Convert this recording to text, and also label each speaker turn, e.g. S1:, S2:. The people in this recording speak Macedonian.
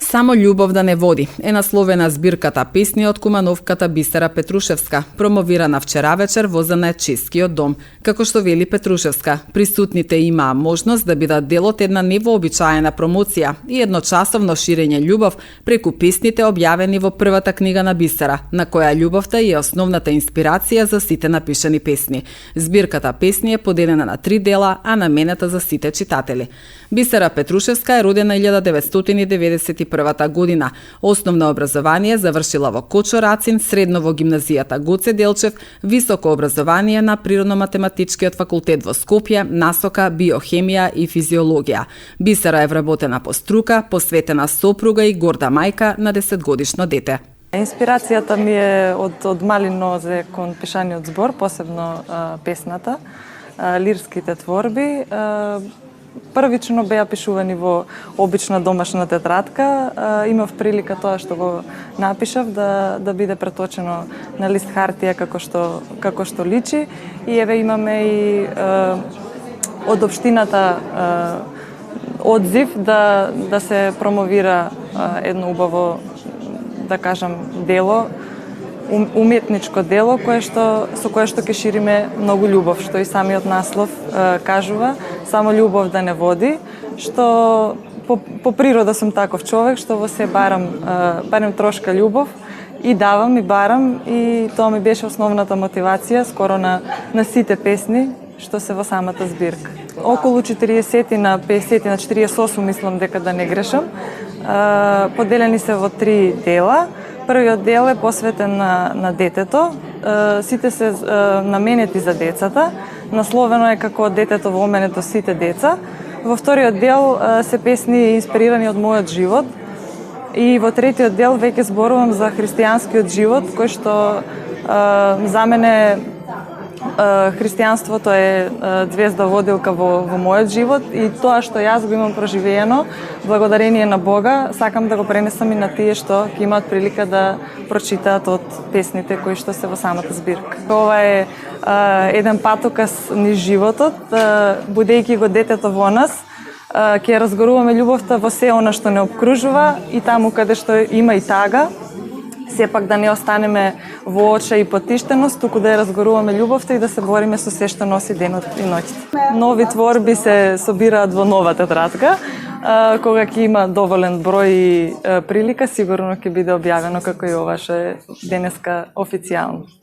S1: Само љубов да не води е насловена збирката песни од кумановката Бисера Петрушевска, промовирана вчера вечер во Занаетчискиот дом. Како што вели Петрушевска, присутните имаа можност да бидат дел од една невообичаена промоција и едночасовно ширење љубов преку песните објавени во првата книга на Бисера, на која љубовта е основната инспирација за сите напишани песни. Збирката песни е поделена на 3 дела, а наменета за сите читатели. Бисера Петрушевска е родена 1991 година. Основно образование завршила во Кочо Рацин, средно во гимназијата Гоце Делчев, високо образование на Природно-математичкиот факултет во Скопје, насока биохемија и физиологија. Бисера е вработена по струка, посветена сопруга и горда мајка на 10-годишно дете.
S2: Инспирацијата ми е од мали нозе кон пишаниот збор, посебно песната, лирските творби. Првично беа пишувани во обична домашна тетрадка. Имав прилика тоа што го напишав да биде преточено на лист хартија како што личи. И еве имаме и од општината одзив да се промовира едно убаво, да кажам, дело, уметничко дело со кое што ќе шириме многу љубов, што и самиот наслов кажува, само љубов да не води, што по природа сум таков човек, што во се барам трошка љубов и давам и барам, и тоа ми беше основната мотивација скоро на сите песни што се во самата збирка. Околу 40 на 50 на 48 мислам дека да не грешам. Поделени се во 3 дела. Првиот дел е посветен на детето. Сите се наменети за децата. Насловено е како детето во мене до сите деца. Во вториот дел се песни инспирирани од мојот живот. И во третиот дел веќе зборувам за христијанскиот живот, кој што за мене христијанството е звезда водилка во мојот живот, и тоа што јас го имам проживеено, благодарение на Бога, сакам да го пренесам и на тие што ќе имаат прилика да прочитаат од песните кои што се во самата збирка. Ова е еден патоказ низ животот, будејќи го детето во нас, ќе разгоруваме љубовта во се она што не обкружува и таму каде што има и тага, сепак да не останеме во оча и потиштеност, туку да ја разгоруваме љубовта и да се бориме со се што носи денот и ноќите. Нови творби се собираат во нова тетрадка. Кога ќе има доволен број и прилика, сигурно ќе биде објавено како и ова што е денеска официјално.